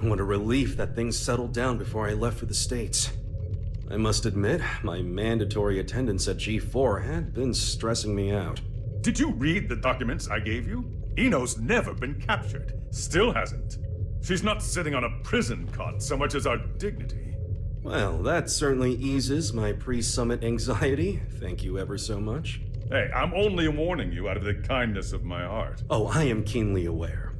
What a relief that things settled down before I left for the States. I must admit, my mandatory attendance at G4 had been stressing me out. Did you read the documents I gave you? Eno's never been captured. Still hasn't. She's not sitting on a prison cot so much as our dignity. Well, that certainly eases my pre-summit anxiety. Thank you ever so much. Hey, I'm only warning you out of the kindness of my heart. Oh, I am keenly aware.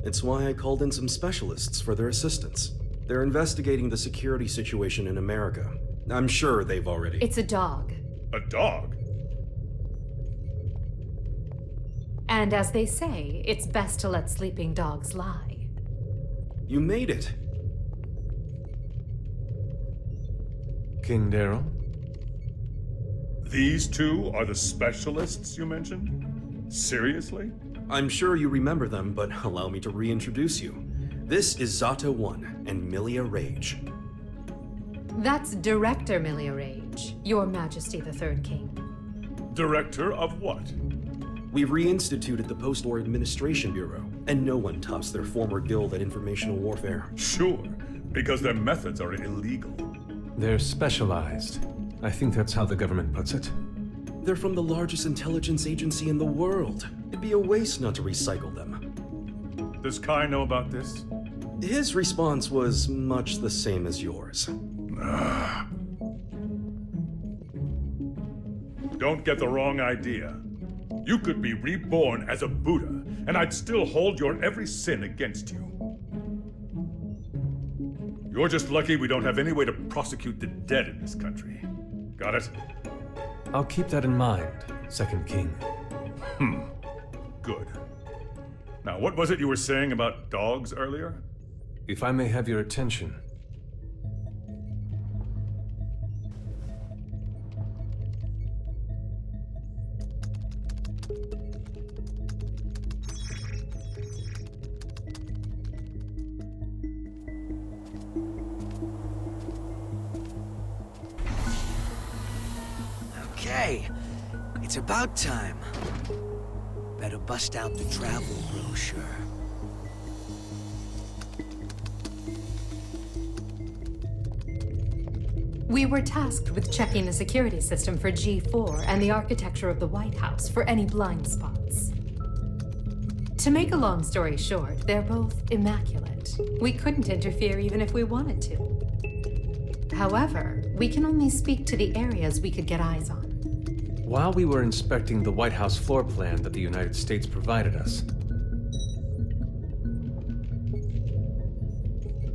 It's why I called in some specialists for their assistance. They're investigating the security situation in America. I'm sure they've already... It's a dog. A dog? And as they say, it's best to let sleeping dogs lie. You made it. King Daryl? These two are the specialists you mentioned? Seriously? I'm sure you remember them, but allow me to reintroduce you. This is Zata 1 and Milia Rage. That's Director Milia Rage, Your Majesty the Third King. Director of what? We've reinstituted the Post-War Administration Bureau, and no one tops their former guild at informational warfare. Sure, because their methods are illegal. They're specialized. I think that's how the government puts it. They're from the largest intelligence agency in the world. It'd be a waste not to recycle them. Does Kai know about this? His response was much the same as yours. Don't get the wrong idea. You could be reborn as a Buddha, and I'd still hold your every sin against you. You're just lucky we don't have any way to prosecute the dead in this country. Got it? I'll keep that in mind, Second King. Good. Now, what was it you were saying about dogs earlier? If I may have your attention. Okay, it's about time. Better bust out the travel brochure. We were tasked with checking the security system for G4 and the architecture of the White House for any blind spots. To make a long story short, they're both immaculate. We couldn't interfere even if we wanted to. However, we can only speak to the areas we could get eyes on. While we were inspecting the White House floor plan that the United States provided us,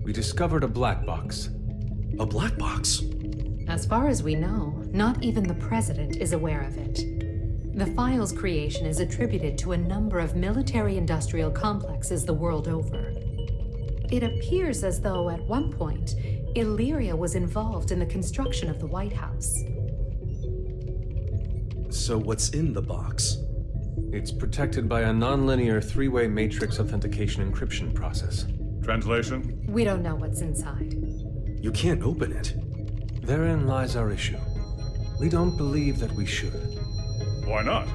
we discovered a black box. A black box? As far as we know, not even the president is aware of it. The file's creation is attributed to a number of military-industrial complexes the world over. It appears as though, at one point, Illyria was involved in the construction of the White House. So what's in the box? It's protected by a nonlinear three-way matrix authentication encryption process. Translation? We don't know what's inside. You can't open it. Therein lies our issue. We don't believe that we should. Why not?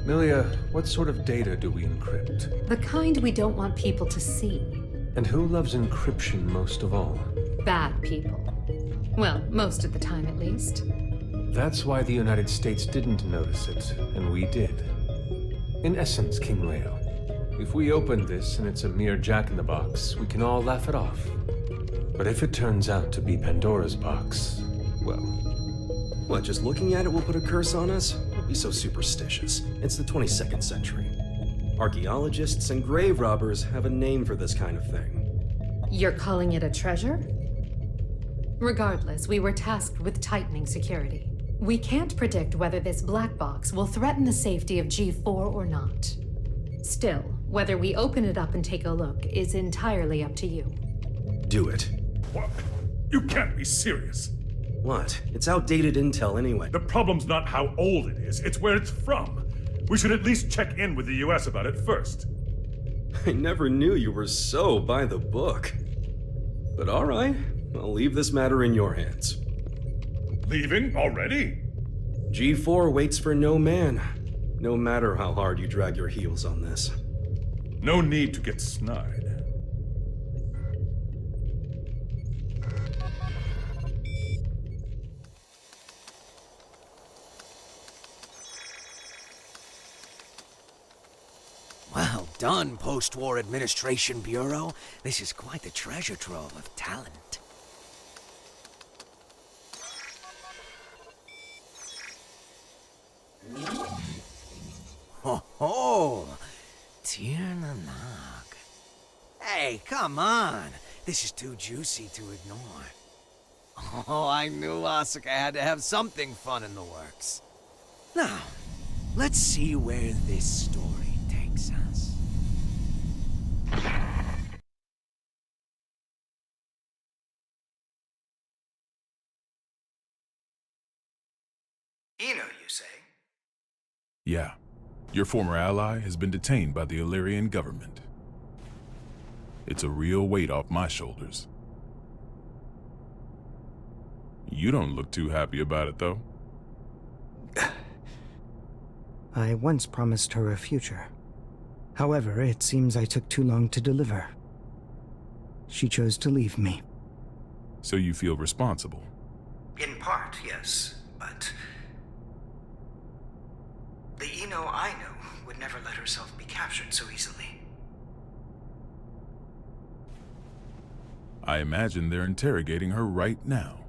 Milia, what sort of data do we encrypt? The kind we don't want people to see. And who loves encryption most of all? Bad people. Well, most of the time at least. That's why the United States didn't notice it, and we did. In essence, King Leo, if we open this and it's a mere jack-in-the-box, we can all laugh it off. But if it turns out to be Pandora's box, well... What, just looking at it will put a curse on us? Don't be so superstitious. It's the 22nd century. Archaeologists and grave robbers have a name for this kind of thing. You're calling it a treasure? Regardless, we were tasked with tightening security. We can't predict whether this black box will threaten the safety of G4 or not. Still, whether we open it up and take a look is entirely up to you. Do it. What? You can't be serious. What? It's outdated intel anyway. The problem's not how old it is, it's where it's from. We should at least check in with the US about it first. I never knew you were so by the book. But all right, I'll leave this matter in your hands. Leaving already? G4 waits for no man, no matter how hard you drag your heels on this. No need to get snide. done, Post-War Administration Bureau. This is quite the treasure trove of talent. Ho ho! Tiernanog. Hey, come on! This is too juicy to ignore. Oh, I knew Asuka had to have something fun in the works. Now, let's see where this story takes us. Eno, you say? Yeah. Your former ally has been detained by the Illyrian government. It's a real weight off my shoulders. You don't look too happy about it, though. I once promised her a future. However, it seems I took too long to deliver. She chose to leave me. So you feel responsible? In part, yes, but... the Eno I know would never let herself be captured so easily. I imagine they're interrogating her right now.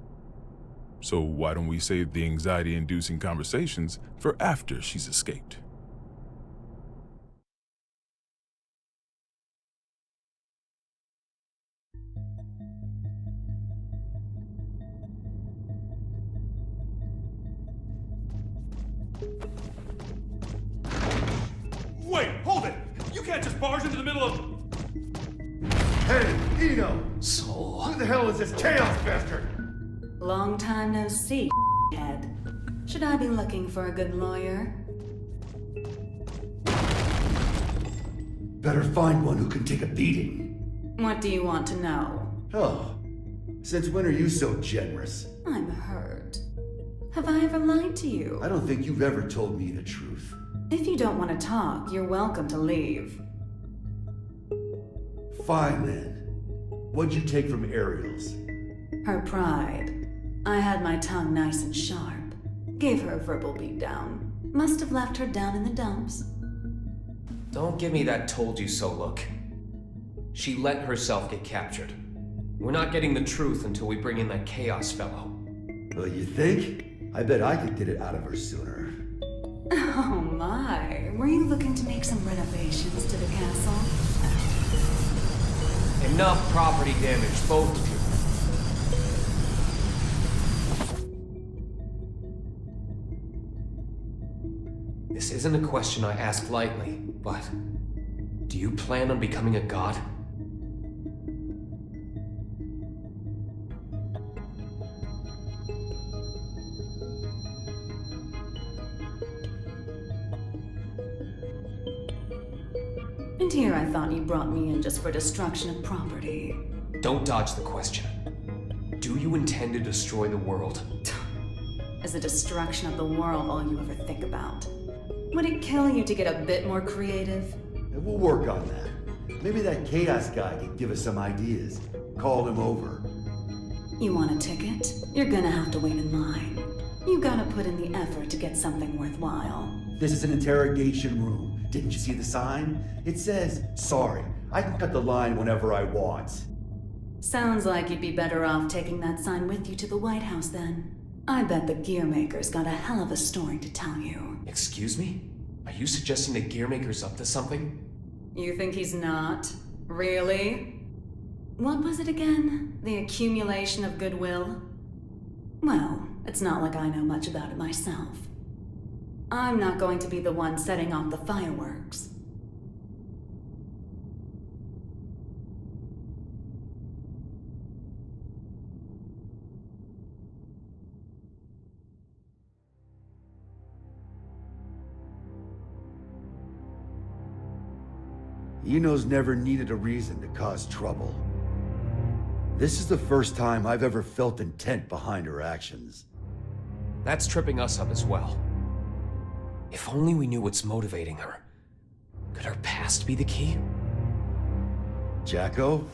So why don't we save the anxiety-inducing conversations for after she's escaped? Wait, hold it! You can't just barge into the middle of... Hey, Eno! So, Who the hell is this chaos bastard? Long time no see, head. Should I be looking for a good lawyer? Better find one who can take a beating. What do you want to know? Oh, since when are you so generous? I'm hurt. Have I ever lied to you? I don't think you've ever told me the truth. If you don't want to talk, you're welcome to leave. Fine then. What'd you take from Ariel's? Her pride. I had my tongue nice and sharp. Gave her a verbal beatdown. Must have left her down in the dumps. don't give me that told you so look. She let herself get captured. We're not getting the truth until we bring in that Chaos fellow. Well, you think? I bet I could get it out of her sooner. Oh my. Were you looking to make some renovations to the castle? Enough property damage, both of you. This isn't a question I ask lightly, but do you plan on becoming a god? And here I thought you brought me in just for destruction of property. Don't dodge the question. Do you intend to destroy the world? Is the destruction of the world all you ever think about? Would it kill you to get a bit more creative? And we'll work on that. Maybe that chaos guy can give us some ideas. Call him over. You want a ticket? You're gonna have to wait in line. You gotta put in the effort to get something worthwhile. This is an interrogation room. Didn't you see the sign? It says, sorry, I can cut the line whenever I want. Sounds like you'd be better off taking that sign with you to the White House then. I bet the Gearmaker's got a hell of a story to tell you. Excuse me? Are you suggesting the Gearmaker's up to something? You think he's not? Really? What was it again? The accumulation of goodwill? Well, it's not like I know much about it myself. I'm not going to be the one setting off the fireworks. Eno's never needed a reason to cause trouble. This is the first time I've ever felt intent behind her actions. That's tripping us up as well. If only we knew what's motivating her. Could her past be the key? Jacko,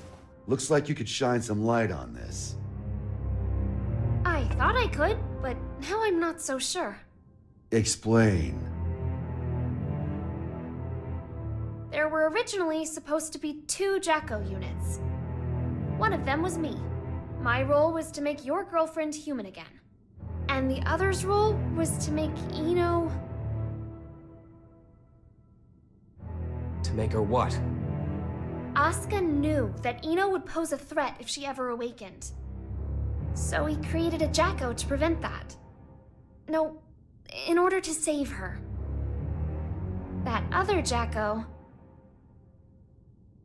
looks like you could shine some light on this. I thought I could, but now I'm not so sure. Explain. There were originally supposed to be 2 Jacko units. One of them was me. My role was to make your girlfriend human again. And the other's role was to make Ino... To make her what? Asuka knew that Ino would pose a threat if she ever awakened. So he created a Jacko to prevent that. No, in order to save her. That other Jacko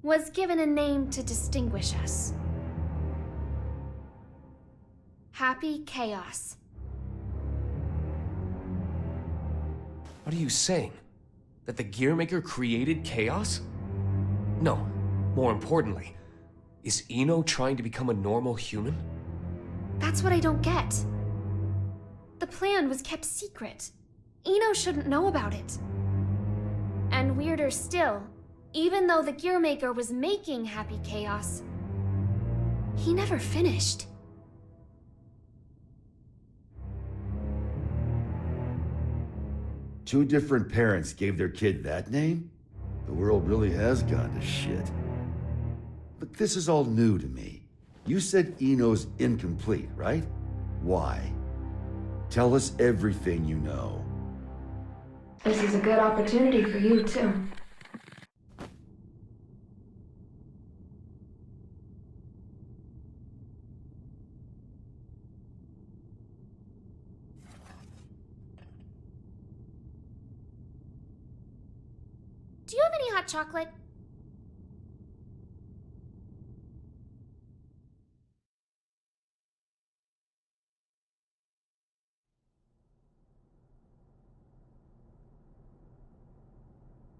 was given a name to distinguish us. Happy Chaos. What are you saying? That the Gearmaker created chaos? No, more importantly, is Ino trying to become a normal human? That's what I don't get. The plan was kept secret. Ino shouldn't know about it. And weirder still, even though the Gearmaker was making Happy Chaos, he never finished. Two different parents gave their kid that name? The world really has gone to shit. But this is all new to me. You said Ino's incomplete, right? Why? Tell us everything you know. This is a good opportunity for you, too. Do you have any hot chocolate?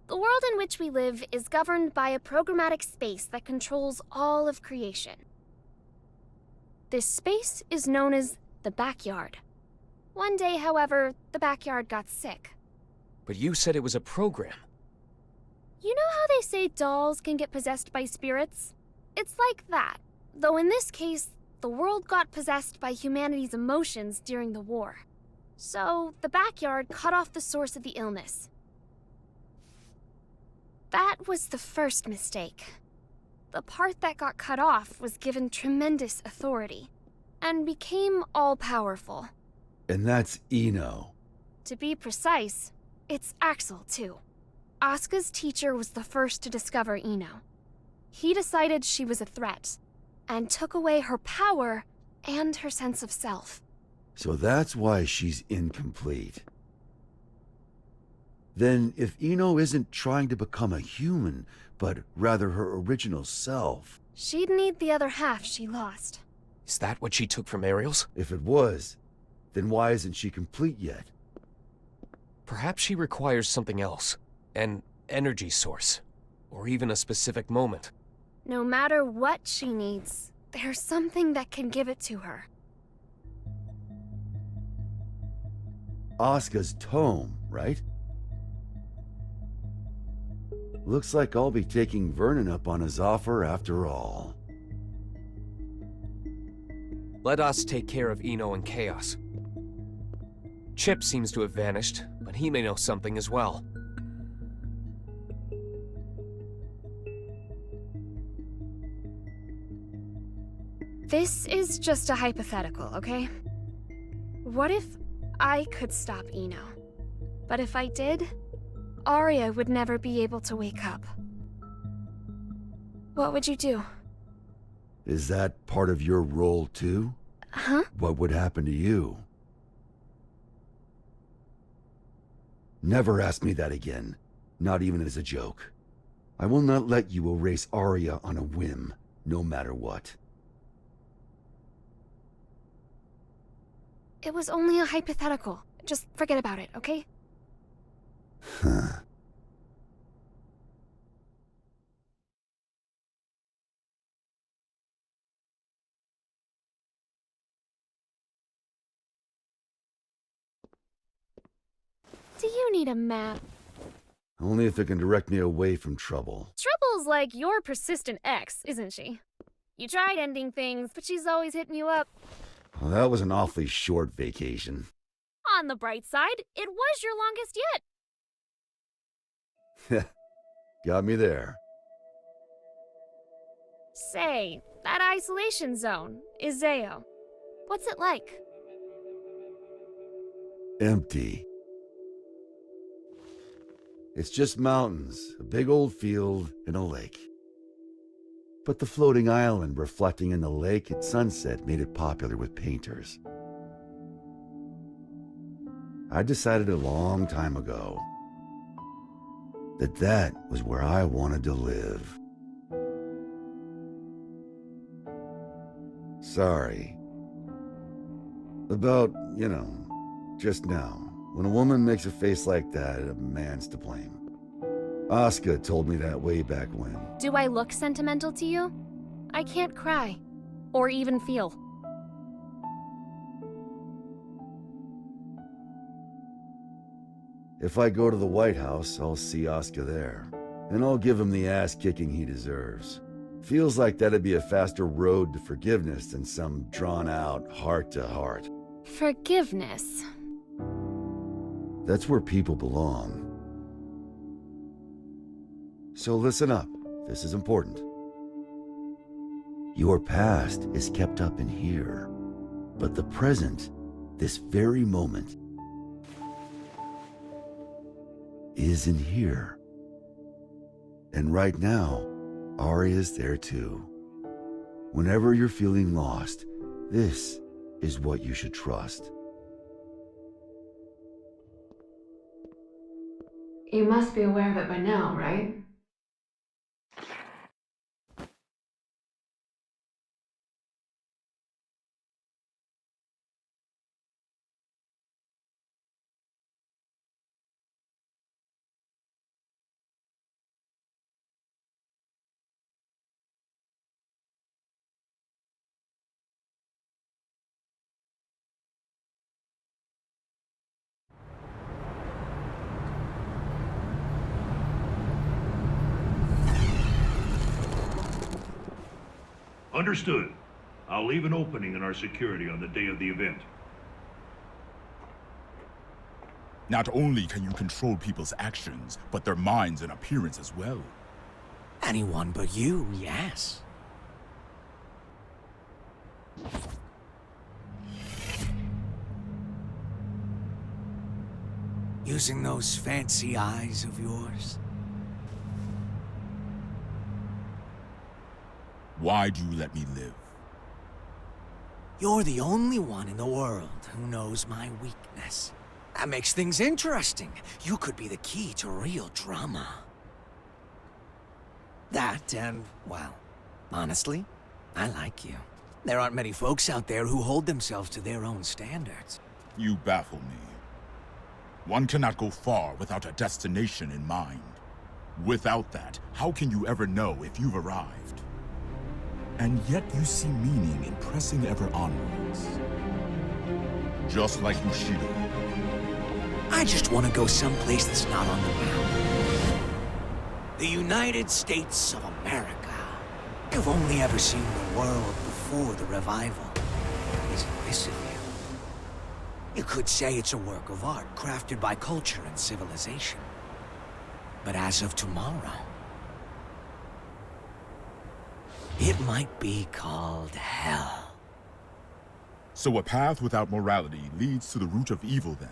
The world in which we live is governed by a programmatic space that controls all of creation. This space is known as the backyard. One day, however, the backyard got sick. But you said it was a program. You know how they say dolls can get possessed by spirits? It's like that, though in this case, the world got possessed by humanity's emotions during the war. So, the backyard cut off the source of the illness. That was the first mistake. The part that got cut off was given tremendous authority, and became all-powerful. And that's Ino. To be precise, it's Axel, too. Asuka's teacher was the first to discover Ino. He decided she was a threat, and took away her power and her sense of self. So that's why she's incomplete. Then, if Ino isn't trying to become a human, but rather her original self... She'd need the other half she lost. Is that what she took from Ariel's? If it was, then why isn't she complete yet? Perhaps she requires something else. An energy source. Or even a specific moment. No matter what she needs, there's something that can give it to her. Asuka's tome, right? Looks like I'll be taking Vernon up on his offer after all. Let us take care of Ino and Chaos. Chip seems to have vanished, but he may know something as well. This is just a hypothetical, okay? What if I could stop Ino? But if I did, Arya would never be able to wake up. What would you do? Is that part of your role too? Huh? What would happen to you? Never ask me that again. Not even as a joke. I will not let you erase Arya on a whim, no matter what. It was only a hypothetical. Just forget about it, okay? Huh. Do you need a map? Only if it can direct me away from trouble. Trouble's like your persistent ex, isn't she? You tried ending things, but she's always hitting you up. Well, that was an awfully short vacation. On the bright side, it was your longest yet. Got me there. Say, that isolation zone, Iseo. What's it like? Empty. It's just mountains, a big old field, and a lake. But the floating island reflecting in the lake at sunset made it popular with painters. I decided a long time ago that that was where I wanted to live. Sorry. About, just now. When a woman makes a face like that, a man's to blame. Asuka told me that way back when. Do I look sentimental to you? I can't cry. Or even feel. If I go to the White House, I'll see Asuka there. And I'll give him the ass-kicking he deserves. Feels like that'd be a faster road to forgiveness than some drawn-out heart-to-heart. Forgiveness. That's where people belong. So listen up. This is important. Your past is kept up in here. But the present, this very moment, is in here. And right now, Arya's there too. Whenever you're feeling lost, this is what you should trust. You must be aware of it by now, right? Understood. I'll leave an opening in our security on the day of the event. Not only can you control people's actions, but their minds and appearance as well. Anyone but you, yes. Using those fancy eyes of yours? Why do you let me live? You're the only one in the world who knows my weakness. That makes things interesting. You could be the key to real drama. That and, well, honestly, I like you. There aren't many folks out there who hold themselves to their own standards. You baffle me. One cannot go far without a destination in mind. Without that, how can you ever know if you've arrived? And yet you see meaning in pressing ever onwards. Just like Bushido. I just want to go someplace that's not on the map. The United States of America. You've only ever seen the world before the revival. Isn't this a view? You could say it's a work of art crafted by culture and civilization. But as of tomorrow, it might be called hell. So a path without morality leads to the root of evil then?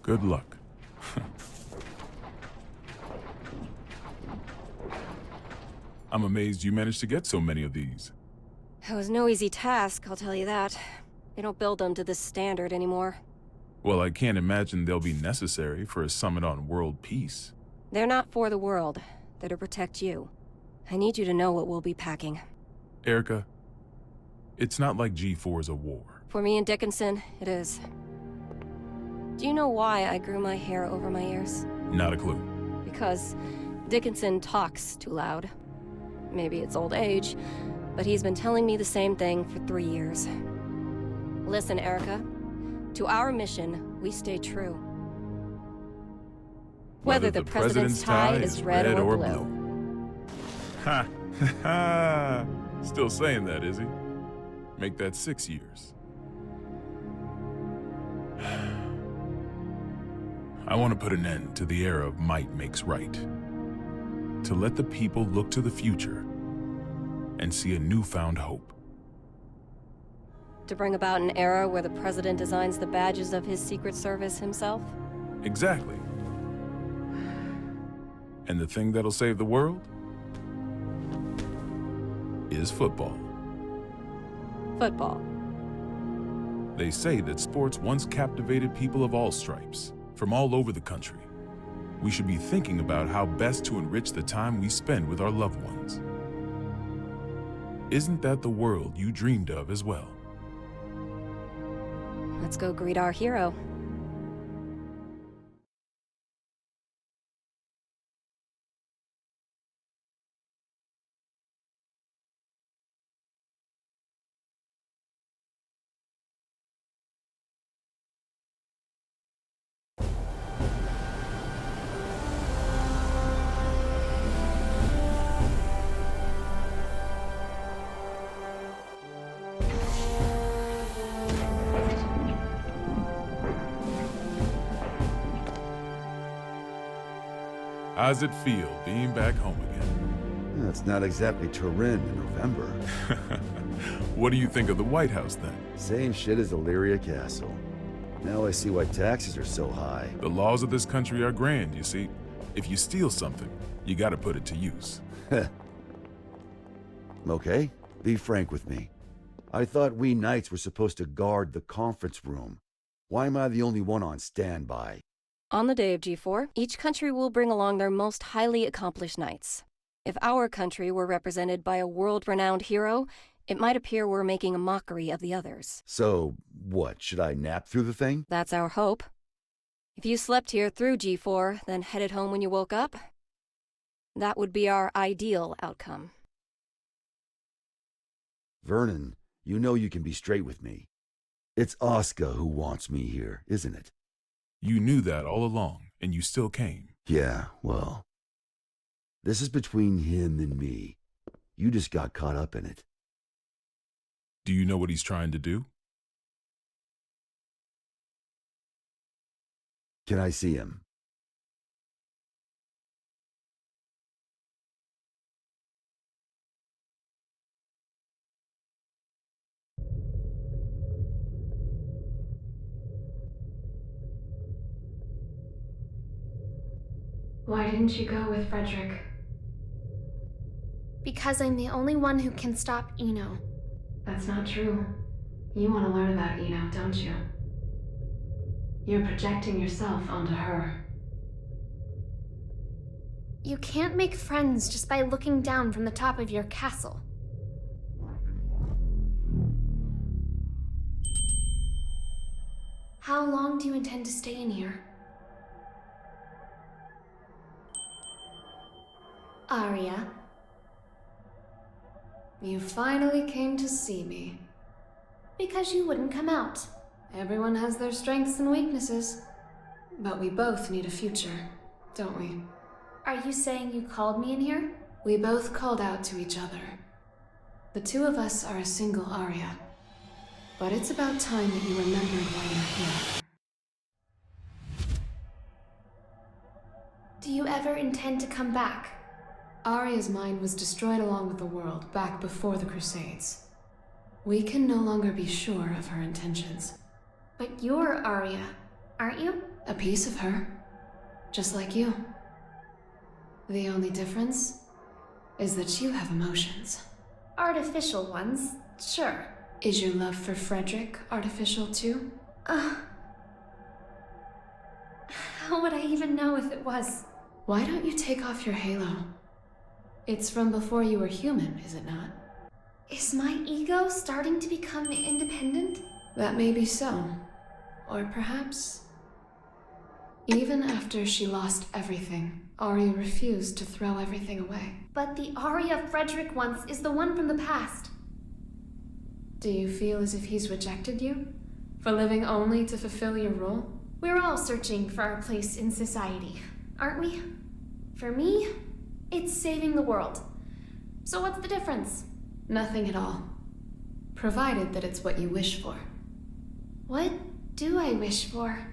Good luck. I'm amazed you managed to get so many of these. It was no easy task, I'll tell you that. They don't build them to this standard anymore. Well, I can't imagine they'll be necessary for a summit on world peace. They're not for the world. They're to protect you. I need you to know what we'll be packing. Erica, it's not like G4 is a war. For me and Dickinson, it is. Do you know why I grew my hair over my ears? Not a clue. Because Dickinson talks too loud. Maybe it's old age, but he's been telling me the same thing for 3 years. Listen, Erica. To our mission, we stay true. Whether the president's tie is red or blue. Ha! Still saying that, is he? Make that 6 years. I want to put an end to the era of might makes right. To let the people look to the future and see a newfound hope. To bring about an era where the president designs the badges of his Secret Service himself? Exactly. And the thing that'll save the world is football. Football. They say that sports once captivated people of all stripes, from all over the country. We should be thinking about how best to enrich the time we spend with our loved ones. Isn't that the world you dreamed of as well? Let's go greet our hero. How's it feel being back home again? It's not exactly Turin in November. What do you think of the White House then? Same shit as Illyria Castle. Now I see why taxes are so high. The laws of this country are grand, you see. If you steal something, you gotta put it to use. Okay, be frank with me. I thought we knights were supposed to guard the conference room. Why am I the only one on standby? On the day of G4, each country will bring along their most highly accomplished knights. If our country were represented by a world-renowned hero, it might appear we're making a mockery of the others. So, what, should I nap through the thing? That's our hope. If you slept here through G4, then headed home when you woke up, that would be our ideal outcome. Vernon, you know you can be straight with me. It's Oscar who wants me here, isn't it? You knew that all along, and you still came. Yeah, well, this is between him and me. You just got caught up in it. Do you know what he's trying to do? Can I see him? Why didn't you go with Frederick? Because I'm the only one who can stop Eno. That's not true. You want to learn about Eno, don't you? You're projecting yourself onto her. You can't make friends just by looking down from the top of your castle. How long do you intend to stay in here? Arya. You finally came to see me. Because you wouldn't come out. Everyone has their strengths and weaknesses. But we both need a future, don't we? Are you saying you called me in here? We both called out to each other. The two of us are a single Arya. But it's about time that you remembered why you're here. Do you ever intend to come back? Arya's mind was destroyed along with the world back before the Crusades. We can no longer be sure of her intentions. But you're Arya, aren't you? A piece of her. Just like you. The only difference is that you have emotions. Artificial ones, sure. Is your love for Frederick artificial too? How would I even know if it was? Why don't you take off your halo? It's from before you were human, is it not? Is my ego starting to become independent? That may be so. Or perhaps... Even after she lost everything, Arya refused to throw everything away. But the Arya Frederick once is the one from the past. Do you feel as if he's rejected you? For living only to fulfill your role? We're all searching for our place in society, aren't we? For me, it's saving the world. So what's the difference? Nothing at all. Provided that it's what you wish for. What do I wish for?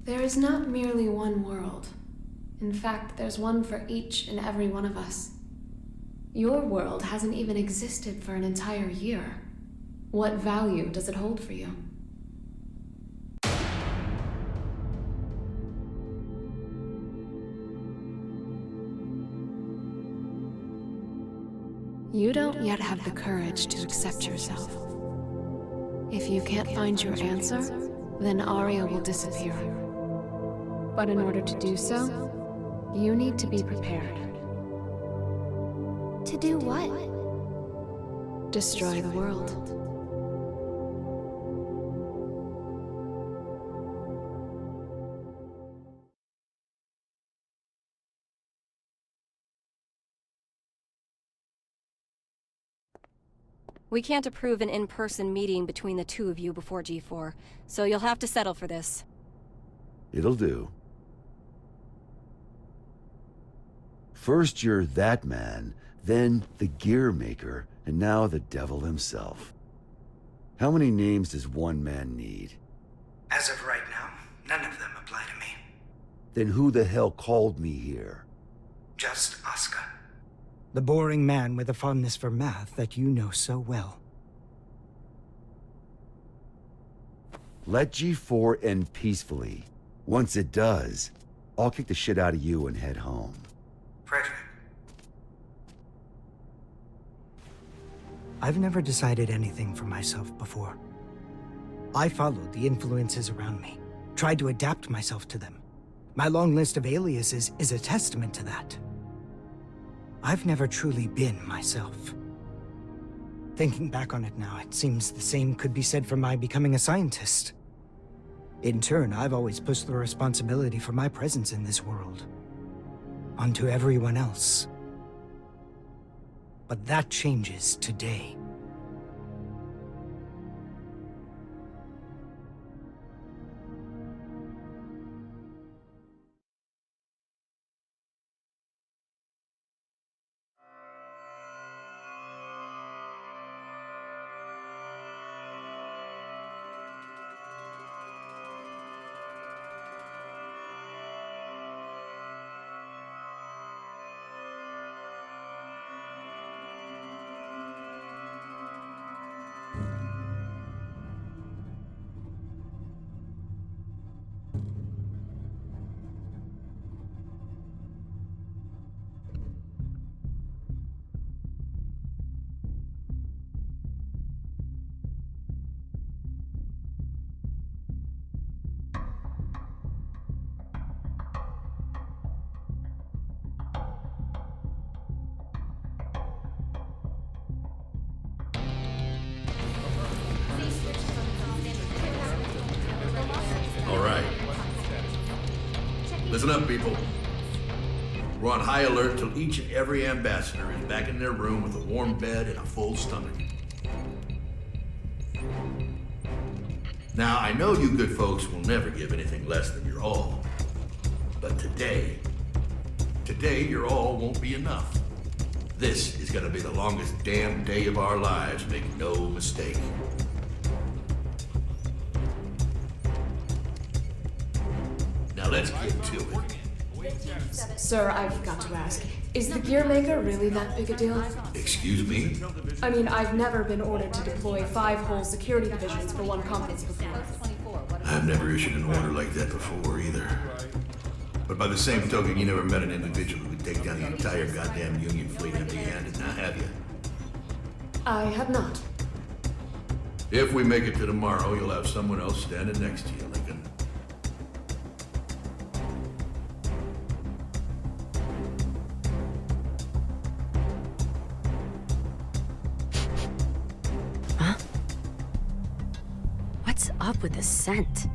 There is not merely one world. In fact, there's one for each and every one of us. Your world hasn't even existed for an entire year. What value does it hold for you? You don't yet have the courage to accept yourself. If you can't find your answer, then Arya will disappear. But in order to do so, you need to be prepared. To do what? Destroy the world. We can't approve an in-person meeting between the two of you before G4, so you'll have to settle for this. It'll do. First you're that man, then the gear maker, and now the devil himself. How many names does one man need? As of right now, none of them apply to me. Then who the hell called me here? Just Asuka. The boring man with a fondness for math that you know so well. Let G4 end peacefully. Once it does, I'll kick the shit out of you and head home. Frederick. I've never decided anything for myself before. I followed the influences around me, tried to adapt myself to them. My long list of aliases is a testament to that. I've never truly been myself. Thinking back on it now, it seems the same could be said for my becoming a scientist. In turn, I've always pushed the responsibility for my presence in this world onto everyone else. But that changes today. Listen up, people. We're on high alert till each and every ambassador is back in their room with a warm bed and a full stomach. Now, I know you good folks will never give anything less than your all. But today, your all won't be enough. This is gonna be the longest damn day of our lives, make no mistake. Now let's get to it. Sir, I've got to ask, is the gear maker really that big a deal? Excuse me? I mean, I've never been ordered to deploy 5 whole security divisions for one conference before. I've never issued an order like that before either. But by the same token, you never met an individual who could take down the entire goddamn Union fleet empty-handed, now have you? I have not. If we make it to tomorrow, you'll have someone else standing next to you, Lincoln. What's up with the scent?